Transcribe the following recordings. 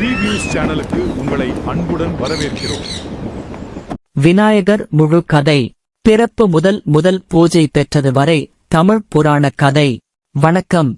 Sri views சேனலுக்கு உங்களை அன்புடன் வரவேற்கிறோம். விநாயகர் முழு கதை. பிறப்பு முதல் பூஜை பெற்றது வரை தமிழ் புராண கதை. வணக்கம்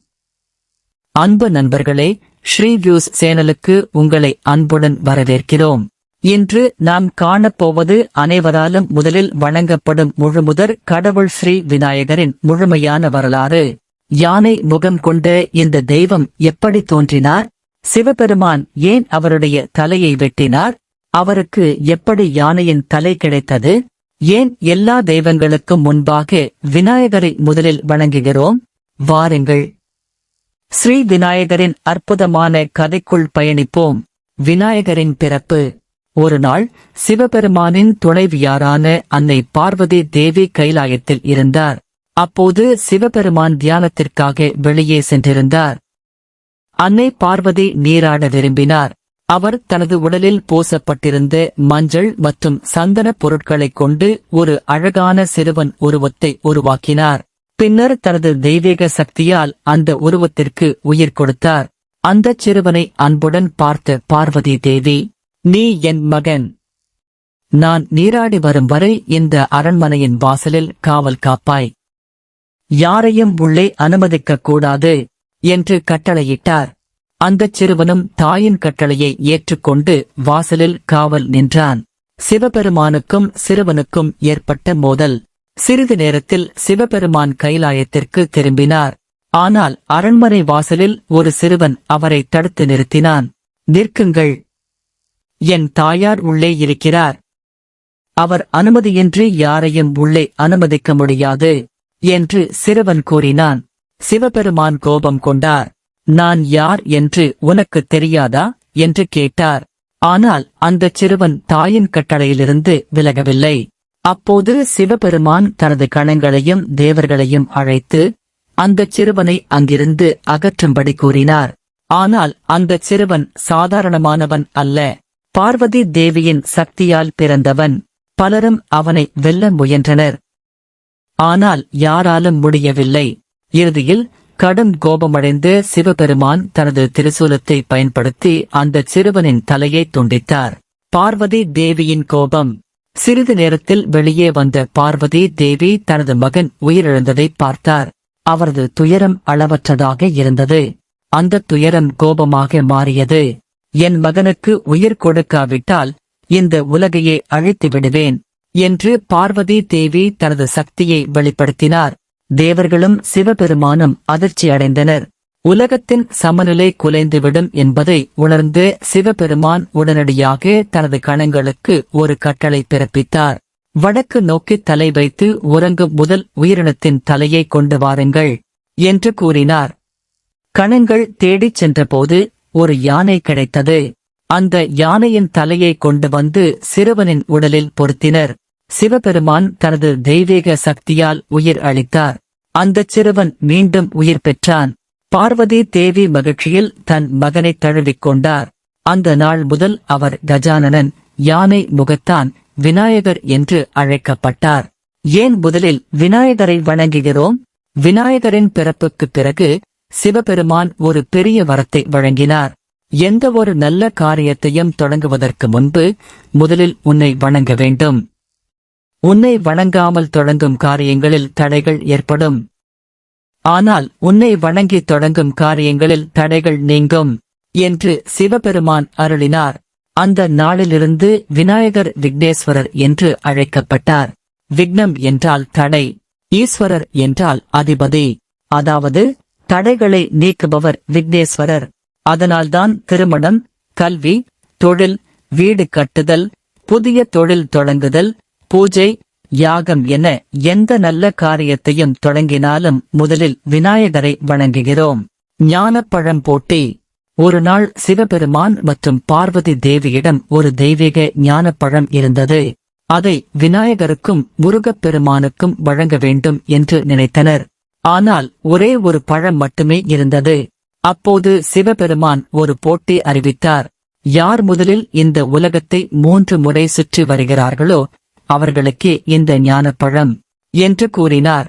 அன்பு நண்பர்களே, ஸ்ரீ வியூஸ் சேனலுக்கு உங்களை அன்புடன் வரவேற்கிறோம். இன்று நாம் காணப்போவது அனைவராலும் முதலில் வணங்கப்படும் முழுமுதற் கடவுள் ஸ்ரீ விநாயகரின் முழுமையான வரலாறு. யானை முகம் கொண்ட இந்த தெய்வம் எப்படி தோன்றினார்? சிவபெருமான் ஏன் அவருடைய தலையை வெட்டினார்? அவருக்கு எப்படி யானையின் தலை கிடைத்தது? ஏன் எல்லா தெய்வங்களுக்கும் முன்பாக விநாயகரை முதலில் வணங்குகிறோம்? வாருங்கள், ஸ்ரீ விநாயகரின் அற்புதமான கதைக்குள் பயணிப்போம். விநாயகரின் பிறப்பு. ஒரு நாள் சிவபெருமானின் துணைவியாரான அன்னை பார்வதி தேவி கைலாயத்தில் இருந்தார். அப்போது சிவபெருமான் தியானத்திற்காக வெளியே சென்றிருந்தார். அன்னை பார்வதி நீராட விரும்பினார். அவர் தனது உடலில் பூசப்பட்டிருந்த மஞ்சள் மற்றும் சந்தன பொருட்களைக் கொண்டு ஒரு அழகான சிறுவன் உருவத்தை உருவாக்கினார். பின்னர் தனது தெய்வீக சக்தியால் அந்த உருவத்திற்கு உயிர் கொடுத்தார். அந்தச் சிறுவனை அன்புடன் பார்த்த பார்வதி தேவி, "நீ என் மகன். நான் நீராடி வரும் வரை இந்த அரண்மனையின் வாசலில் காவல் காப்பாய். யாரையும் உள்ளே அனுமதிக்கக் கூடாது" என்று கட்டளையிட்டார். அந்தச் சிறுவனும் தாயின் கட்டளையை ஏற்றுக்கொண்டு வாசலில் காவல் நின்றான். சிவபெருமானுக்கும் சிறுவனுக்கும் ஏற்பட்ட மோதல். சிறிது நேரத்தில் சிவபெருமான் கைலாயத்திற்கு திரும்பினார். ஆனால் அரண்மனை வாசலில் ஒரு சிறுவன் அவரை தடுத்து நிறுத்தினான். "நிற்குங்கள், என் தாயார் உள்ளே இருக்கிறார். அவர் அனுமதியின்றி யாரையும் உள்ளே அனுமதிக்க முடியாது" என்று சிறுவன் கூறினான். சிவபெருமான் கோபம் கொண்டார். "நான் யார் என்று உனக்கு தெரியாதா?" என்று கேட்டார். ஆனால் அந்தச் சிறுவன் தாயின் கட்டளையிலிருந்து விலகவில்லை. அப்போது சிவபெருமான் தனது கணங்களையும் தேவர்களையும் அழைத்து அந்தச் சிறுவனை அங்கிருந்து அகற்றும்படி கூறினார். ஆனால் அந்தச் சிறுவன் சாதாரணமானவன் அல்ல. பார்வதி தேவியின் சக்தியால் பிறந்தவன். பலரும் அவனை வெல்ல முயன்றனர். ஆனால் யாராலும் முடியவில்லை. இறுதியில் கடும் கோபமடைந்த சிவபெருமான் தனது திரிசூலத்தை பயன்படுத்தி அந்தச் சிறுவனின் தலையை துண்டித்தார். பார்வதி தேவியின் கோபம். சிறிது நேரத்தில் வெளியே வந்த பார்வதி தேவி தனது மகன் உயிரிழந்ததை பார்த்தார். அவரது துயரம் அளவற்றதாக இருந்தது. அந்த துயரம் கோபமாக மாறியது. "என் மகனுக்கு உயிர் கொடுக்காவிட்டால் இந்த உலகையே அழித்து விடுவேன்" என்று பார்வதி தேவி தனது சக்தியை வெளிப்படுத்தினார். தேவர்களும் சிவபெருமானும் அதிர்ச்சியடைந்தனர். உலகத்தின் சமநிலை குலைந்துவிடும் என்பதை உணர்ந்து சிவபெருமான் உடனடியாக தனது கணங்களுக்கு ஒரு கட்டளை பிறப்பித்தார். "வடக்கு நோக்கி தலை வைத்து உறங்கும் முதல் உயிரினத்தின் தலையை கொண்டு வாருங்கள்" என்று கூறினார். கணங்கள் தேடிச் சென்றபோது ஒரு யானை கிடைத்தது. அந்த யானையின் தலையை கொண்டு வந்து சிறுவனின் உடலில் பொருத்தினர். சிவபெருமான் தனது தெய்வீக சக்தியால் உயிர் அளித்தார். அந்தச் சிறுவன் மீண்டும் உயிர் பெற்றான். பார்வதி தேவி மகிழ்ச்சியில் தன் மகனை தழுவிக்கொண்டார். அந்த நாள் முதல் அவர் கஜானனன், யானை முகத்தான் விநாயகர் என்று அழைக்கப்பட்டார். ஏன் முதலில் விநாயகரை வணங்குகிறோம்? விநாயகரின் பிறப்புக்குப் பிறகு சிவபெருமான் ஒரு பெரிய வரத்தை வழங்கினார். எந்த ஒரு நல்ல காரியத்தையும் தொடங்குவதற்கு முன்பு முதலில் உன்னை வணங்க வேண்டும். உன்னை வணங்காமல் தொடங்கும் காரியங்களில் தடைகள் ஏற்படும். ஆனால் உன்னை வணங்கி தொடங்கும் காரியங்களில் தடைகள் நீங்கும் என்று சிவபெருமான் அருளினார். அந்த நாளிலிருந்து விநாயகர் விக்னேஸ்வரர் என்று அழைக்கப்பட்டார். விக்னம் என்றால் தடை, ஈஸ்வரர் என்றால் அதிபதி, அதாவது தடைகளை நீக்குபவர் விக்னேஸ்வரர். அதனால்தான் திருமணம், கல்வி, தொழில், வீடு கட்டுதல், புதிய தொழில் தொடங்குதல், பூஜை, யாகம் என எந்த நல்ல காரியத்தையும் தொடங்கினாலும் முதலில் விநாயகரை வணங்குகிறோம். ஞானப்பழம் போட்டி. ஒரு நாள் சிவபெருமான் மற்றும் பார்வதி தேவியிடம் ஒரு தெய்வீக ஞானப்பழம் இருந்தது. அதை விநாயகருக்கும் முருகப்பெருமானுக்கும் வழங்க வேண்டும் என்று நினைத்தனர். ஆனால் ஒரே ஒரு பழம் மட்டுமே இருந்தது. அப்போது சிவபெருமான் ஒரு போட்டி அறிவித்தார். யார் முதலில் இந்த உலகத்தை 3 முறை சுற்றி வருகிறார்களோ அவர்களுக்கே இந்த ஞானப்பழம் என்று கூறினார்.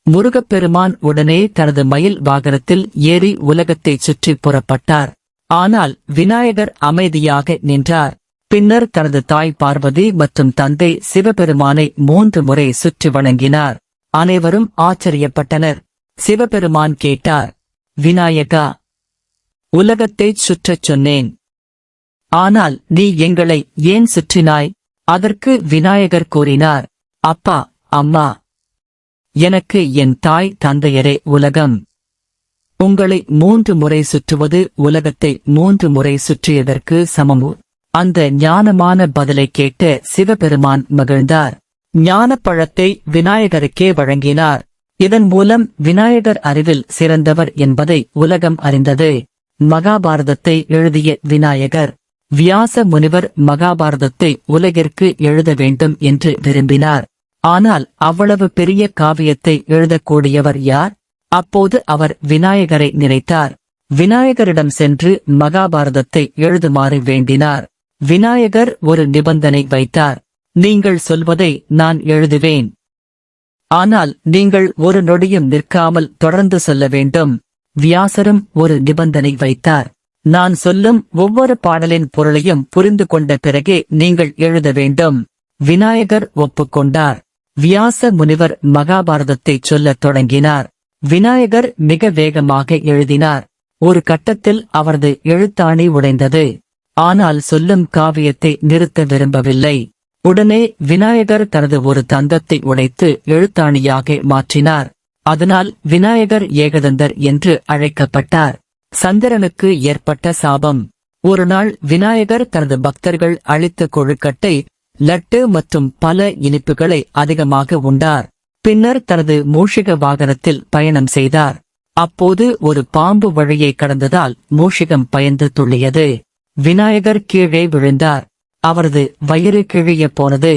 முருகப்பெருமான் உடனே தனது மயில் வாகனத்தில் ஏறி உலகத்தைச் சுற்றி புறப்பட்டார். ஆனால் விநாயகர் அமைதியாக நின்றார். பின்னர் தனது தாய் பார்வதி மற்றும் தந்தை சிவபெருமானை 3 முறை சுற்றி வணங்கினார். அனைவரும் ஆச்சரியப்பட்டனர். சிவபெருமான் கேட்டார், விநாயகா, உலகத்தைச் சுற்றச் சொன்னேன். ஆனால் நீ எங்களை ஏன் சுற்றினாய்? அதற்கு விநாயகர் கூறினார், அப்பா, அம்மா, எனக்கு என் தாய் தந்தையரே உலகம். உங்களை 3 முறை சுற்றுவது உலகத்தை 3 முறை சுற்றியதற்கு சமமு. அந்த ஞானமான பதிலை கேட்ட சிவபெருமான் மகிழ்ந்தார். ஞானப்பழத்தை விநாயகருக்கே வழங்கினார். இதன் மூலம் விநாயகர் அறிவில் சிறந்தவர் என்பதை உலகம் அறிந்தது. மகாபாரதத்தை எழுதிய விநாயகர். வியாச முனிவர் மகாபாரதத்தை உலகிற்கு எழுத வேண்டும் என்று விரும்பினார். ஆனால் அவ்வளவு பெரிய காவியத்தை எழுதக்கூடியவர் யார்? அப்போது அவர் விநாயகரை நினைத்தார். விநாயகரிடம் சென்று மகாபாரதத்தை எழுதுமாறு வேண்டினார். விநாயகர் ஒரு நிபந்தனை வைத்தார். நீங்கள் சொல்வதை நான் எழுதுவேன். ஆனால் நீங்கள் ஒரு நொடியும் நிற்காமல் தொடர்ந்து சொல்ல வேண்டும். வியாசரும் ஒரு நிபந்தனை வைத்தார். நான் சொல்லும் ஒவ்வொரு பாடலின் பொருளையும் புரிந்து கொண்ட பிறகே நீங்கள் எழுத வேண்டும். விநாயகர் ஒப்புக்கொண்டார். வியாச முனிவர் மகாபாரதத்தை சொல்லத் தொடங்கினார். விநாயகர் மிக வேகமாக எழுதினார். ஒரு கட்டத்தில் அவரது எழுத்தாணி உடைந்தது. ஆனால் சொல்லும் காவியத்தை நிறுத்த விரும்பவில்லை. உடனே விநாயகர் தனது ஒரு தந்தத்தை உடைத்து எழுத்தாணியாக மாற்றினார். அதனால் விநாயகர் ஏகதந்தர் என்று அழைக்கப்பட்டார். சந்திரனுக்கு ஏற்பட்ட சாபம். ஒருநாள் விநாயகர் தனது பக்தர்கள் அளித்த கொழுக்கட்டை, லட்டு மற்றும் பல இனிப்புகளை அதிகமாக உண்டார். பின்னர் தனது மூஷிக வாகனத்தில் பயணம் செய்தார். அப்போது ஒரு பாம்பு வழியை கடந்ததால் மூஷிகம் பயந்து துள்ளியது. விநாயகர் கீழே விழுந்தார். அவரது வயிறு கிழிய போனது.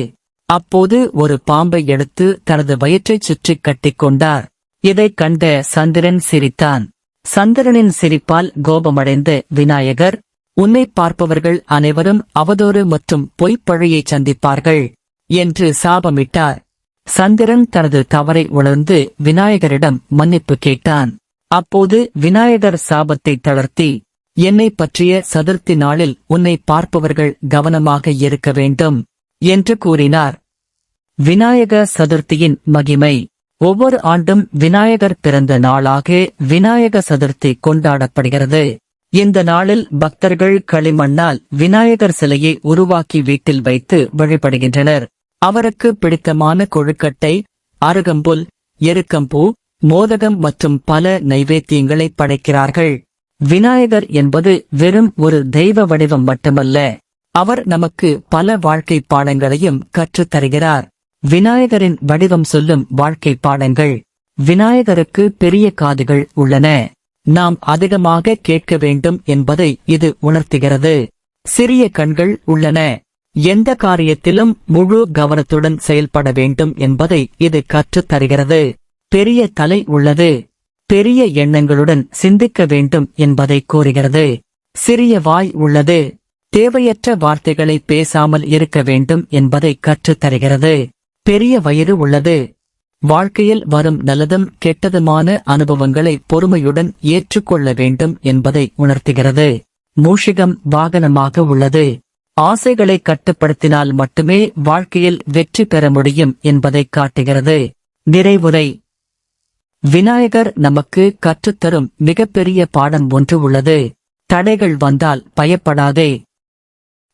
அப்போது ஒரு பாம்பை எடுத்து தனது வயிற்றைச் சுற்றி கட்டிக்கொண்டார். இதைக் கண்ட சந்திரன் சிரித்தான். சந்திரனின் சிரிப்பால் கோபமடைந்த விநாயகர், உன்னை பார்ப்பவர்கள் அனைவரும் அவதூறு மற்றும் பொய்ப்பழியை சந்திப்பார்கள் என்று சாபமிட்டார். சந்திரன் தனது தவறை உணர்ந்து விநாயகரிடம் மன்னிப்பு கேட்டான். அப்போது விநாயகர் சாபத்தை தளர்த்தி, என்னை பற்றிய சதுர்த்தி நாளில் உன்னை பார்ப்பவர்கள் கவனமாக இருக்க வேண்டும் என்று கூறினார். விநாயக சதுர்த்தியின் மகிமை. ஒவ்வொரு ஆண்டும் விநாயகர் பிறந்த நாளாக விநாயக சதுர்த்தி கொண்டாடப்படுகிறது. இந்த நாளில் பக்தர்கள் களிமண்ணால் விநாயகர் சிலையை உருவாக்கி வீட்டில் வைத்து வழிபடுகின்றனர். அவருக்கு பிடித்தமான கொழுக்கட்டை, அருகம்புல், எருக்கம்பூ, மோதகம் மற்றும் பல நைவேத்தியங்களை படைக்கிறார்கள். விநாயகர் என்பது வெறும் ஒரு தெய்வ வடிவம் மட்டுமல்ல, அவர் நமக்கு பல வாழ்க்கை பாடங்களையும் கற்றுத் தருகிறார். விநாயகரின் வடிவம் சொல்லும் வாழ்க்கை பாடங்கள். விநாயகருக்கு பெரிய காதுகள் உள்ளன. நாம் அதிகமாக கேட்க வேண்டும் என்பதை இது உணர்த்துகிறது. சிறிய கண்கள் உள்ளன. எந்த காரியத்திலும் முழு கவனத்துடன் செயல்பட வேண்டும் என்பதை இது கற்றுத் தருகிறது. பெரிய தலை உள்ளது. பெரிய எண்ணங்களுடன் சிந்திக்க வேண்டும் என்பதை கூறுகிறது. சிறிய வாய் உள்ளது. தேவையற்ற வார்த்தைகளை பேசாமல் இருக்க வேண்டும் என்பதை கற்றுத் தருகிறது. பெரிய வயிறு உள்ளது. வாழ்க்கையில் வரும் நல்லதும் கெட்டதுமான அனுபவங்களை பொறுமையுடன் ஏற்றுக்கொள்ள வேண்டும் என்பதை உணர்த்துகிறது. மூஷிகம் வாகனமாக உள்ளது. ஆசைகளை கட்டுப்படுத்தினால் மட்டுமே வாழ்க்கையில் வெற்றி பெற முடியும் என்பதை காட்டுகிறது. நிறைவுரை. விநாயகர் நமக்கு கற்றுத்தரும் மிகப்பெரிய பாடம் ஒன்று உள்ளது. தடைகள் வந்தால் பயப்படாதே.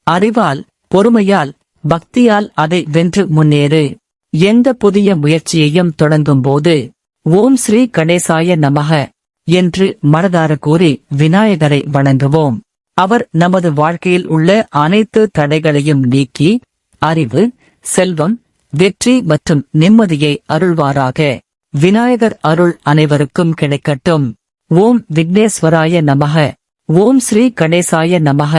அறிவால், பொறுமையால், பக்தியால் அதை வென்று முன்னேறு. எந்த புதிய முயற்சியையும் தொடங்கும்போது ஓம் ஸ்ரீ கணேசாய நமக என்று மனதார கூறி விநாயகரை வணங்குவோம். அவர் நமது வாழ்க்கையில் உள்ள அனைத்து தடைகளையும் நீக்கி அறிவு, செல்வம், வெற்றி மற்றும் நிம்மதியை அருள்வாராக. விநாயகர் அருள் அனைவருக்கும் கிடைக்கட்டும். ஓம் விக்னேஸ்வராய நமக. ஓம் ஸ்ரீ கணேசாய நமக.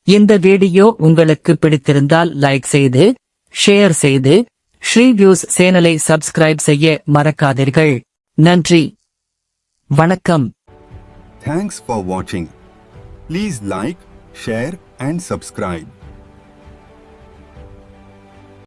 இந்த வீடியோ உங்களுக்கு பிடித்திருந்தால் லைக் செய்து, ஷேர் செய்து, ஸ்ரீ வியூஸ் சேனலை சப்ஸ்கிரைப் செய்ய மறக்காதீர்கள். நன்றி. வணக்கம். Thanks for watching. Please like, share and subscribe.